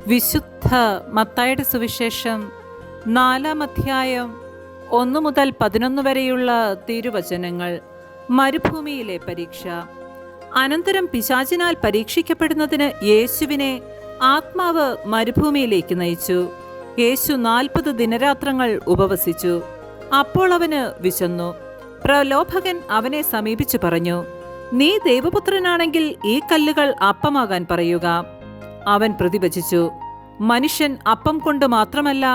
വിശുദ്ധ മത്തായിയുടെ സുവിശേഷം 4-ാം അധ്യായം 1 മുതൽ 11 വരെയുള്ള തിരുവചനങ്ങൾ. മരുഭൂമിയിലെ പരീക്ഷ. അനന്തരം പിശാചിനാൽ പരീക്ഷിക്കപ്പെടുന്നതിന് യേശുവിനെ ആത്മാവ് മരുഭൂമിയിലേക്ക് നയിച്ചു. യേശു 40 ദിനരാത്രങ്ങൾ ഉപവസിച്ചു. അപ്പോൾ അവന് വിശന്നു. പ്രലോഭകൻ അവനെ സമീപിച്ചു പറഞ്ഞു, നീ ദൈവപുത്രനാണെങ്കിൽ ഈ കല്ലുകൾ അപ്പമാകാൻ പറയുക. അവൻ പ്രതിവചിച്ചു, മനുഷ്യൻ അപ്പം കൊണ്ട് മാത്രമല്ല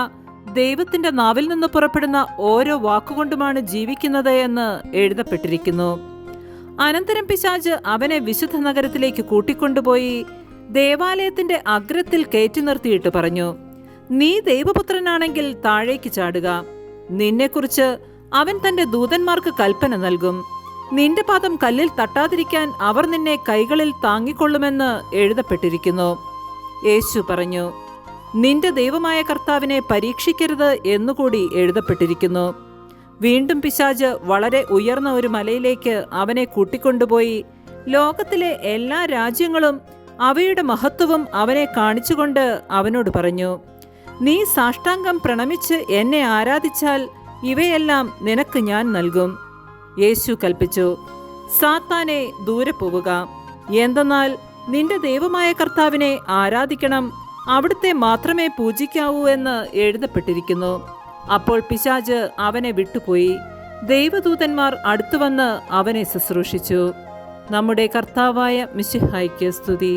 ദൈവത്തിന്റെ നാവിൽ നിന്ന് പുറപ്പെടുന്ന ഓരോ വാക്കുകൊണ്ടുമാണ് ജീവിക്കുന്നത് എന്ന് എഴുതപ്പെട്ടിരിക്കുന്നു. അനന്തരം പിശാച് അവനെ വിശുദ്ധ നഗരത്തിലേക്ക് കൂട്ടിക്കൊണ്ടുപോയി ദേവാലയത്തിന്റെ അഗ്രത്തിൽ കയറ്റി നിർത്തിയിട്ട് പറഞ്ഞു, നീ ദൈവപുത്രനാണെങ്കിൽ താഴേക്ക് ചാടുക. നിന്നെക്കുറിച്ച് അവൻ തന്റെ ദൂതന്മാർക്ക് കൽപ്പന നൽകും. നിന്റെ പാദം കല്ലിൽ തട്ടാതിരിക്കാൻ അവർ നിന്നെ കൈകളിൽ താങ്ങിക്കൊള്ളുമെന്ന് എഴുതപ്പെട്ടിരിക്കുന്നു. യേശു പറഞ്ഞു, നിന്റെ ദൈവമായ കർത്താവിനെ പരീക്ഷിക്കരുത് എന്നുകൂടി എഴുതപ്പെട്ടിരിക്കുന്നു. വീണ്ടും പിശാച് വളരെ ഉയർന്ന ഒരു മലയിലേക്ക് അവനെ കൂട്ടിക്കൊണ്ടുപോയി ലോകത്തിലെ എല്ലാ രാജ്യങ്ങളും അവയുടെ മഹത്വവും അവനെ കാണിച്ചുകൊണ്ട് അവനോട് പറഞ്ഞു, നീ സാഷ്ടാംഗം പ്രണമിച്ച് എന്നെ ആരാധിച്ചാൽ ഇവയെല്ലാം നിനക്ക് ഞാൻ നൽകും. യേശു കൽപ്പിച്ചു, സാത്താനെ ദൂരെ പോവുക. എന്തെന്നാൽ നിന്റെ ദൈവമായ കർത്താവിനെ ആരാധിക്കണം, അവിടുത്തെ മാത്രമേ പൂജിക്കാവൂ എന്ന് എഴുതപ്പെട്ടിരിക്കുന്നു. അപ്പോൾ പിശാച് അവനെ വിട്ടുപോയി. ദൈവദൂതന്മാർ അടുത്തുവന്ന് അവനെ ശുശ്രൂഷിച്ചു. നമ്മുടെ കർത്താവായ മിശിഹായ്ക്ക് സ്തുതി.